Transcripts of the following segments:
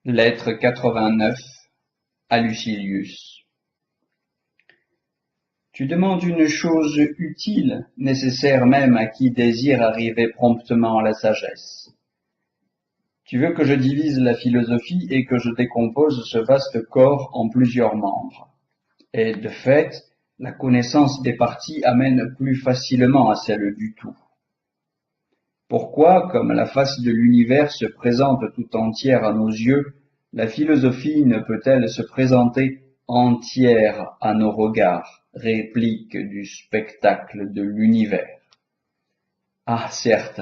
Lettre 89 à Lucilius. Tu demandes une chose utile, nécessaire même à qui désire arriver promptement à la sagesse. Tu veux que je divise la philosophie et que je décompose ce vaste corps en plusieurs membres. Et de fait, la connaissance des parties amène plus facilement à celle du tout. Pourquoi, comme la face de l'univers se présente tout entière à nos yeux, la philosophie ne peut-elle se présenter entière à nos regards, réplique du spectacle de l'univers? Ah, certes,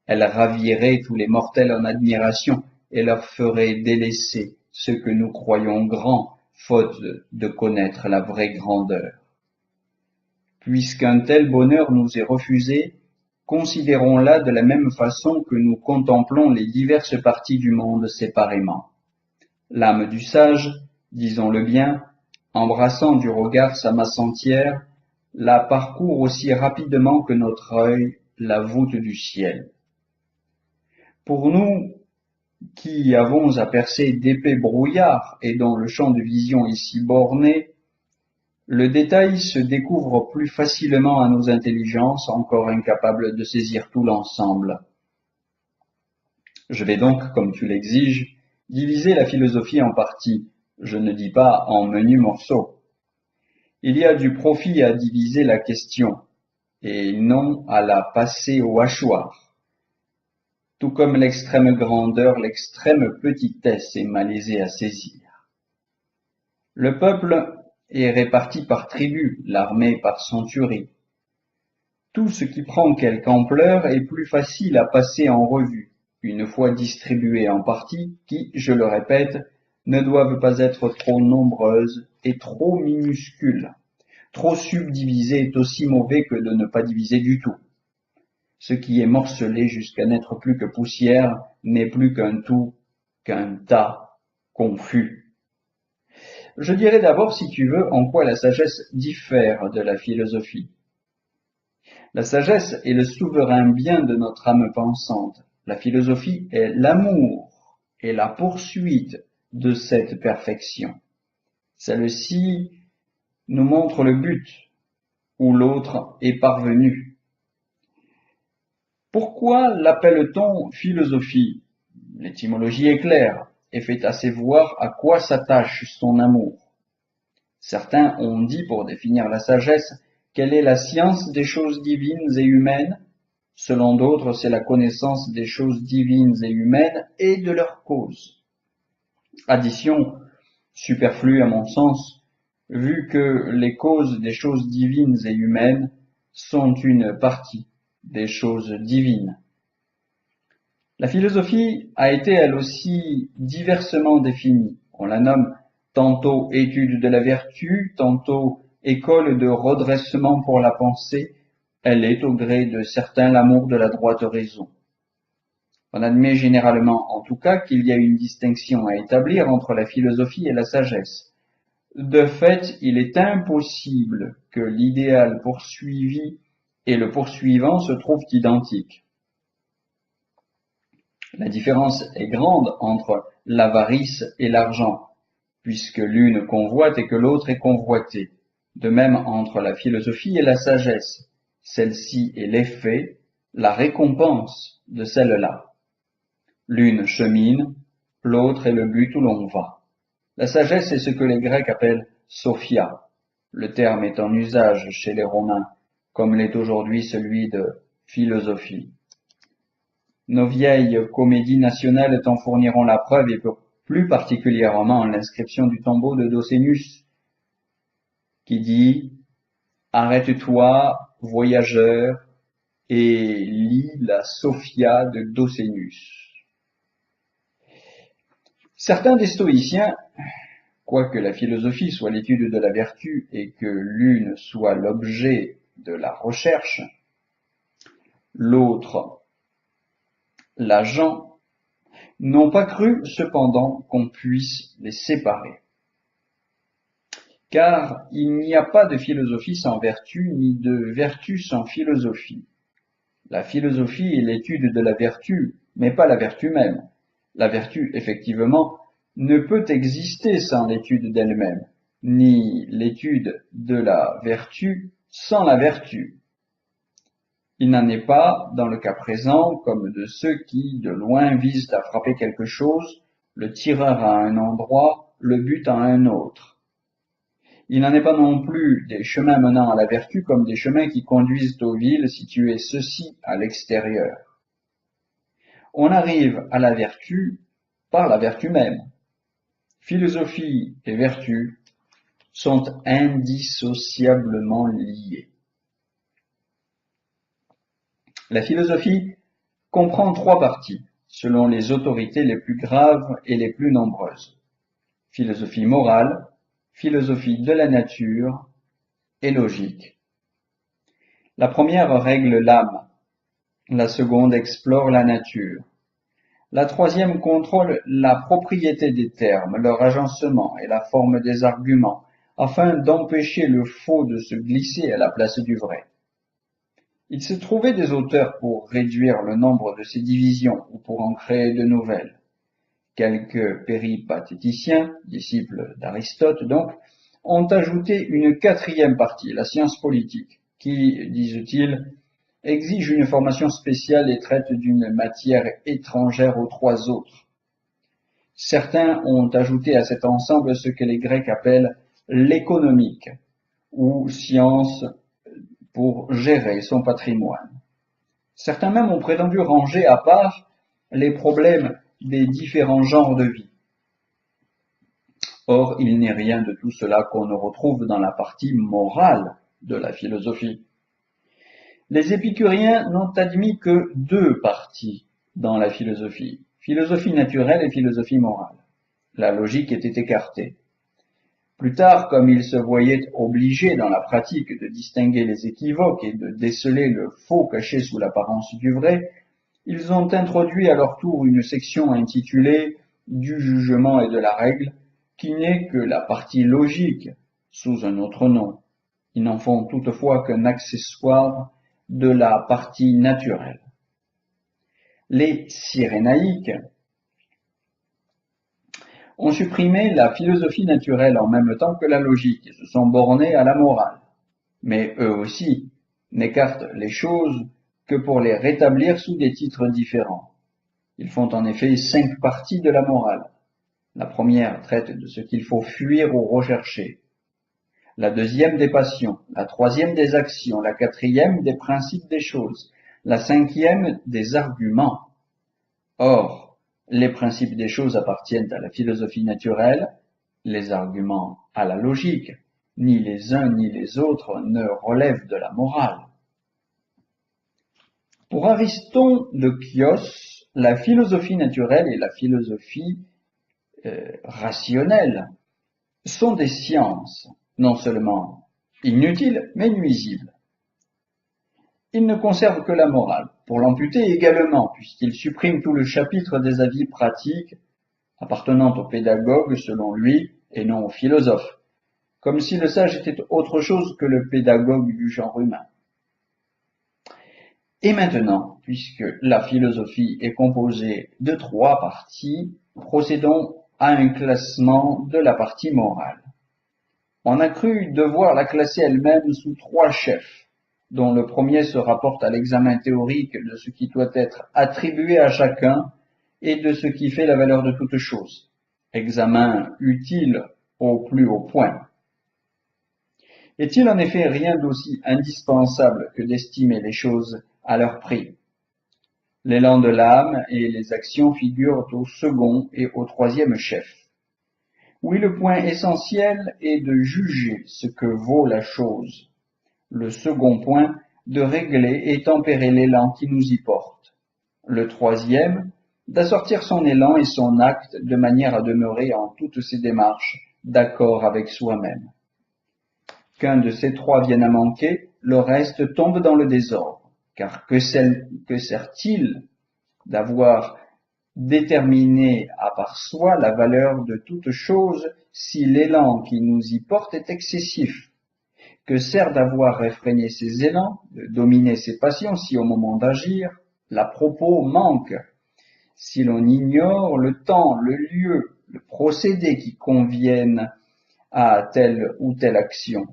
elle ravirait tous les mortels en admiration et leur ferait délaisser ce que nous croyons grand, faute de connaître la vraie grandeur. Puisqu'un tel bonheur nous est refusé, considérons-la de la même façon que nous contemplons les diverses parties du monde séparément. L'âme du sage, disons-le bien, embrassant du regard sa masse entière, la parcourt aussi rapidement que notre œil la voûte du ciel. Pour nous, qui avons à percer d'épais brouillards et dont le champ de vision est si borné, le détail se découvre plus facilement à nos intelligences encore incapables de saisir tout l'ensemble. Je vais donc, comme tu l'exiges, diviser la philosophie en parties, je ne dis pas en menus morceaux. Il y a du profit à diviser la question, et non à la passer au hachoir. Tout comme l'extrême grandeur, l'extrême petitesse est malaisée à saisir. Le peuple est réparti par tribus, l'armée par centuries. Tout ce qui prend quelque ampleur est plus facile à passer en revue, une fois distribuées en parties qui, je le répète, ne doivent pas être trop nombreuses et trop minuscules. Trop subdiviser est aussi mauvais que de ne pas diviser du tout. Ce qui est morcelé jusqu'à n'être plus que poussière n'est plus qu'un tout, qu'un tas confus. Je dirais d'abord, si tu veux, en quoi la sagesse diffère de la philosophie. La sagesse est le souverain bien de notre âme pensante. La philosophie est l'amour et la poursuite de cette perfection. Celle-ci nous montre le but où l'autre est parvenu. Pourquoi l'appelle-t-on philosophie? L'étymologie est claire et fait assez voir à quoi s'attache son amour. Certains ont dit pour définir la sagesse qu'elle est la science des choses divines et humaines. Selon d'autres, c'est la connaissance des choses divines et humaines et de leurs causes. Addition superflue à mon sens, vu que les causes des choses divines et humaines sont une partie des choses divines. La philosophie a été elle aussi diversement définie. On la nomme tantôt étude de la vertu, tantôt école de redressement pour la pensée. Elle est, au gré de certains, l'amour de la droite raison. On admet généralement, en tout cas, qu'il y a une distinction à établir entre la philosophie et la sagesse. De fait, il est impossible que l'idéal poursuivi et le poursuivant se trouvent identiques. La différence est grande entre l'avarice et l'argent, puisque l'une convoite et que l'autre est convoitée. De même entre la philosophie et la sagesse. Celle-ci est l'effet, la récompense de celle-là. L'une chemine, l'autre est le but où l'on va. La sagesse est ce que les Grecs appellent sophia. Le terme est en usage chez les Romains, comme l'est aujourd'hui celui de philosophie. Nos vieilles comédies nationales t'en fourniront la preuve et plus particulièrement l'inscription du tombeau de Docénus qui dit « Arrête-toi, voyageur, et lis la Sophia de Docénus ». Certains des stoïciens, quoique la philosophie soit l'étude de la vertu et que l'une soit l'objet de la recherche, l'autre l'agent, n'ont pas cru cependant qu'on puisse les séparer. Car il n'y a pas de philosophie sans vertu, ni de vertu sans philosophie. La philosophie est l'étude de la vertu, mais pas la vertu même. La vertu, effectivement, ne peut exister sans l'étude d'elle-même, ni l'étude de la vertu sans la vertu. Il n'en est pas, dans le cas présent, comme de ceux qui, de loin, visent à frapper quelque chose, le tireur à un endroit, le but à un autre. Il n'en est pas non plus des chemins menant à la vertu comme des chemins qui conduisent aux villes situées ceci à l'extérieur. On arrive à la vertu par la vertu même. Philosophie et vertu sont indissociablement liés. La philosophie comprend trois parties, selon les autorités les plus graves et les plus nombreuses. Philosophie morale, philosophie de la nature et logique. La première règle l'âme, la seconde explore la nature. La troisième contrôle la propriété des termes, leur agencement et la forme des arguments, afin d'empêcher le faux de se glisser à la place du vrai. Il s'est trouvé des auteurs pour réduire le nombre de ces divisions ou pour en créer de nouvelles. Quelques péripatéticiens, disciples d'Aristote donc, ont ajouté une quatrième partie, la science politique, qui, disent-ils, exige une formation spéciale et traite d'une matière étrangère aux trois autres. Certains ont ajouté à cet ensemble ce que les Grecs appellent l'économique, ou science pour gérer son patrimoine. Certains même ont prétendu ranger à part les problèmes des différents genres de vie. Or, il n'est rien de tout cela qu'on ne retrouve dans la partie morale de la philosophie. Les épicuriens n'ont admis que deux parties dans la philosophie, philosophie naturelle et philosophie morale. La logique était écartée. Plus tard, comme ils se voyaient obligés dans la pratique de distinguer les équivoques et de déceler le faux caché sous l'apparence du vrai, ils ont introduit à leur tour une section intitulée « Du jugement et de la règle », qui n'est que la partie logique sous un autre nom. Ils n'en font toutefois qu'un accessoire de la partie naturelle. Les Cyrénaïques ont supprimé la philosophie naturelle en même temps que la logique et se sont bornés à la morale. Mais eux aussi n'écartent les choses que pour les rétablir sous des titres différents. Ils font en effet 5 parties de la morale. La première traite de ce qu'il faut fuir ou rechercher. La deuxième des passions, la troisième des actions, la quatrième des principes des choses, la cinquième des arguments. Or, les principes des choses appartiennent à la philosophie naturelle, les arguments à la logique. Ni les uns ni les autres ne relèvent de la morale. Pour Ariston de Chios, la philosophie naturelle et la philosophie rationnelle sont des sciences, non seulement inutiles, mais nuisibles. Il ne conserve que la morale, pour l'amputer également, puisqu'il supprime tout le chapitre des avis pratiques appartenant aux pédagogues selon lui, et non aux philosophes, comme si le sage était autre chose que le pédagogue du genre humain. Et maintenant, puisque la philosophie est composée de 3 parties, procédons à un classement de la partie morale. On a cru devoir la classer elle-même sous 3 chefs, dont le premier se rapporte à l'examen théorique de ce qui doit être attribué à chacun et de ce qui fait la valeur de toute chose. Examen utile au plus haut point. Est-il en effet rien d'aussi indispensable que d'estimer les choses à leur prix? L'élan de l'âme et les actions figurent au second et au troisième chef. Oui, le point essentiel est de juger ce que vaut la chose. Le second point, de régler et tempérer l'élan qui nous y porte. Le troisième, d'assortir son élan et son acte de manière à demeurer en toutes ses démarches d'accord avec soi-même. Qu'un de ces 3 vienne à manquer, le reste tombe dans le désordre, car que sert-il d'avoir déterminé à part soi la valeur de toute chose si l'élan qui nous y porte est excessif? Que sert d'avoir réfréné ses élans, de dominer ses passions si au moment d'agir, l'à-propos manque? si l'on ignore le temps, le lieu, le procédé qui conviennent à telle ou telle action.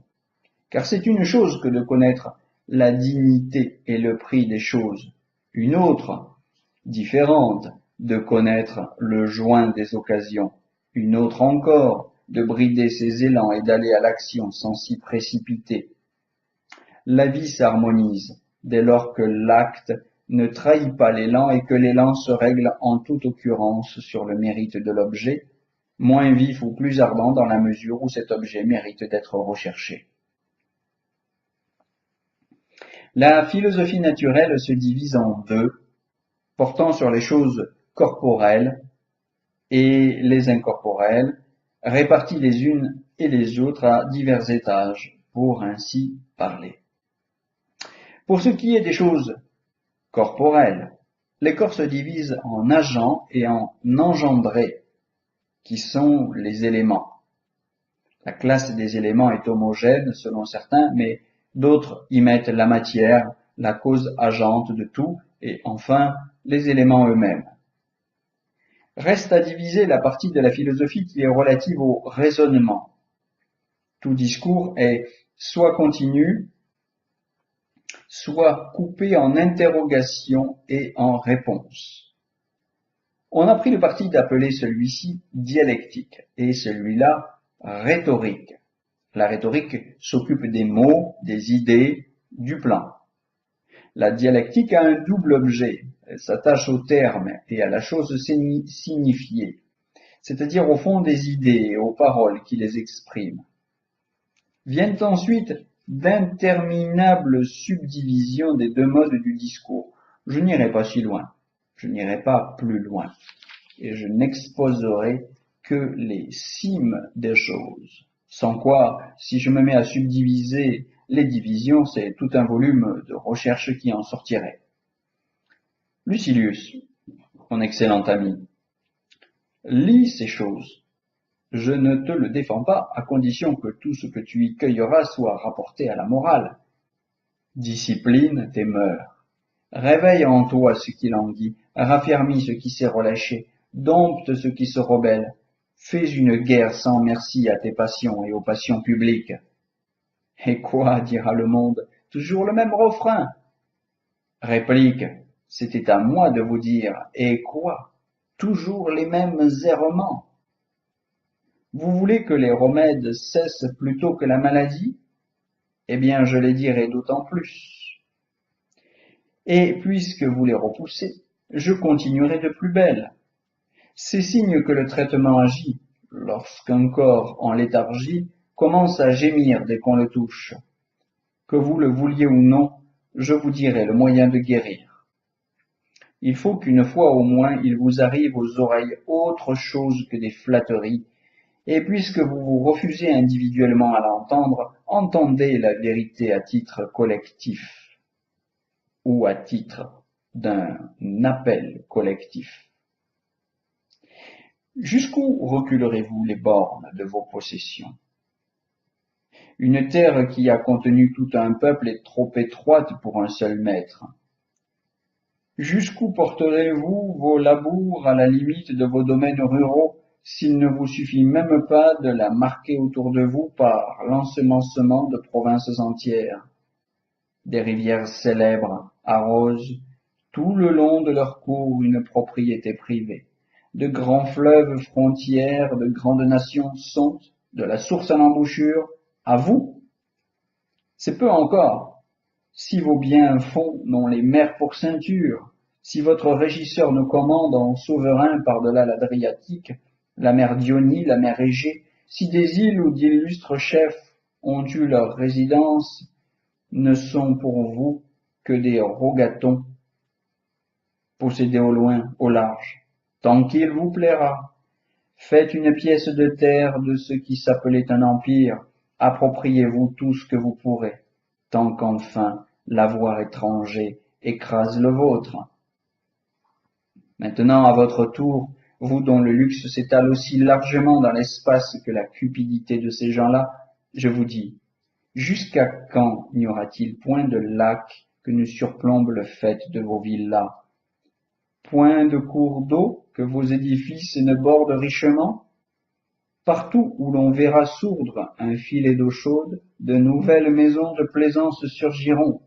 Car c'est une chose que de connaître la dignité et le prix des choses, une autre, différente, de connaître le joint des occasions, une autre encore, de brider ses élans et d'aller à l'action sans s'y précipiter. La vie s'harmonise dès lors que l'acte ne trahit pas l'élan et que l'élan se règle en toute occurrence sur le mérite de l'objet, moins vif ou plus ardent dans la mesure où cet objet mérite d'être recherché. La philosophie naturelle se divise en deux, portant sur les choses corporelles et les incorporelles, réparties les unes et les autres à divers étages, pour ainsi parler. Pour ce qui est des choses corporelles, les corps se divisent en agents et en engendrés, qui sont les éléments. La classe des éléments est homogène selon certains, mais d'autres y mettent la matière, la cause agente de tout, et enfin les éléments eux-mêmes. Reste à diviser la partie de la philosophie qui est relative au raisonnement. Tout discours est soit continu, soit coupé en interrogation et en réponse. On a pris le parti d'appeler celui-ci dialectique et celui-là rhétorique. La rhétorique s'occupe des mots, des idées, du plan. La dialectique a un double objet, elle s'attache au terme et à la chose signifiée, c'est-à-dire au fond des idées et aux paroles qui les expriment. Viennent ensuite d'interminables subdivisions des deux modes du discours. Je n'irai pas si loin, je n'irai pas plus loin, et je n'exposerai que les cimes des choses. Sans quoi, si je me mets à subdiviser les divisions, c'est tout un volume de recherche qui en sortirait. Lucilius, mon excellent ami, lis ces choses. Je ne te le défends pas, à condition que tout ce que tu y cueilleras soit rapporté à la morale. Discipline tes mœurs. Réveille en toi ce qui languit, raffermis ce qui s'est relâché, dompte ce qui se rebelle. Fais une guerre sans merci à tes passions et aux passions publiques. Et quoi, dira le monde, toujours le même refrain. Réplique, c'était à moi de vous dire, et quoi, toujours les mêmes errements. Vous voulez que les remèdes cessent plutôt que la maladie? Eh bien, je les dirai d'autant plus. Et puisque vous les repoussez, je continuerai de plus belle. C'est signe que le traitement agit, lorsqu'un corps en léthargie commence à gémir dès qu'on le touche. Que vous le vouliez ou non, je vous dirai le moyen de guérir. Il faut qu'une fois au moins il vous arrive aux oreilles autre chose que des flatteries, et puisque vous vous refusez individuellement à l'entendre, entendez la vérité à titre collectif, ou à titre d'un appel collectif. Jusqu'où reculerez-vous les bornes de vos possessions? Une terre qui a contenu tout un peuple est trop étroite pour un seul maître. Jusqu'où porterez-vous vos labours à la limite de vos domaines ruraux, s'il ne vous suffit même pas de la marquer autour de vous par l'ensemencement de provinces entières? Des rivières célèbres arrosent tout le long de leur cours une propriété privée. De grands fleuves frontières de grandes nations sont, de la source à l'embouchure, à vous. C'est peu encore. Si vos biens-fonds n'ont les mers pour ceinture, si votre régisseur nous commande en souverain par-delà l'Adriatique, la mer Dionie, la mer Égée, si des îles où d'illustres chefs ont eu leur résidence, ne sont pour vous que des rogatons, possédés au loin, au large, tant qu'il vous plaira. Faites une pièce de terre de ce qui s'appelait un empire, appropriez-vous tout ce que vous pourrez, tant qu'enfin l'avoir étranger écrase le vôtre. Maintenant, à votre tour, vous dont le luxe s'étale aussi largement dans l'espace que la cupidité de ces gens-là, je vous dis, jusqu'à quand n'y aura-t-il point de lac que ne surplombe le faîte de vos villas? Point de cours d'eau que vos édifices ne bordent richement? Partout où l'on verra sourdre un filet d'eau chaude, de nouvelles maisons de plaisance surgiront.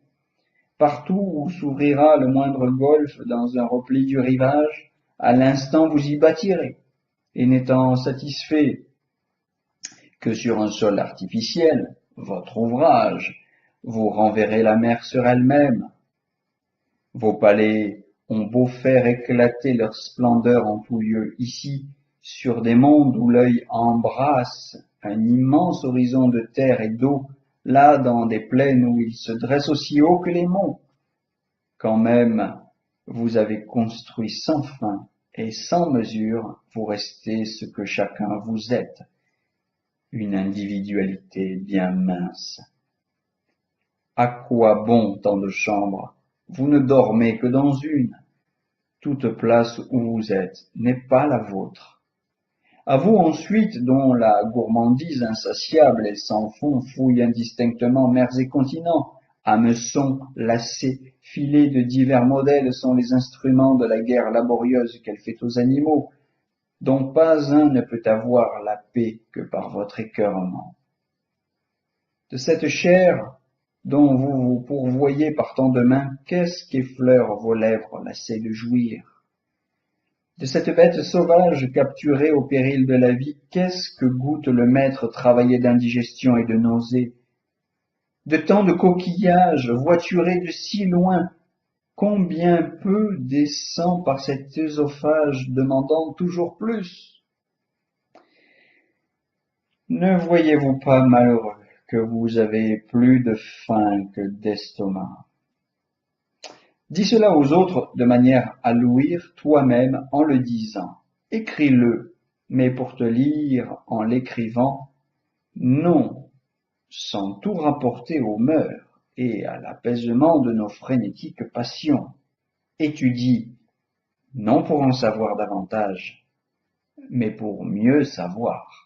Partout où s'ouvrira le moindre golfe dans un repli du rivage, à l'instant vous y bâtirez, et n'étant satisfait que sur un sol artificiel, votre ouvrage, vous renverrez la mer sur elle-même. Vos palais ont beau faire éclater leur splendeur en tout lieu ici, sur des mondes où l'œil embrasse un immense horizon de terre et d'eau, là dans des plaines où ils se dressent aussi haut que les monts, quand même vous avez construit sans fin et sans mesure, vous restez ce que chacun vous êtes, une individualité bien mince. À quoi bon tant de chambres? Vous ne dormez que dans une. Toute place où vous êtes n'est pas la vôtre. À vous ensuite, dont la gourmandise insatiable et sans fond fouille indistinctement mers et continents, hameçons, lacets, filets de divers modèles sont les instruments de la guerre laborieuse qu'elle fait aux animaux, dont pas un ne peut avoir la paix que par votre écœurement. De cette chair dont vous vous pourvoyez par tant de mains, qu'est-ce qu'effleurent vos lèvres lassées de jouir? De cette bête sauvage capturée au péril de la vie, qu'est-ce que goûte le maître travaillé d'indigestion et de nausées? De tant de coquillages voiturés de si loin, combien peu descend par cet œsophage demandant toujours plus? Ne voyez-vous pas, malheureux, que vous avez plus de faim que d'estomac? Dis cela aux autres de manière à l'ouïr toi-même en le disant. Écris-le, mais pour te lire en l'écrivant, non, sans tout rapporter aux mœurs et à l'apaisement de nos frénétiques passions. Étudie, non pour en savoir davantage, mais pour mieux savoir.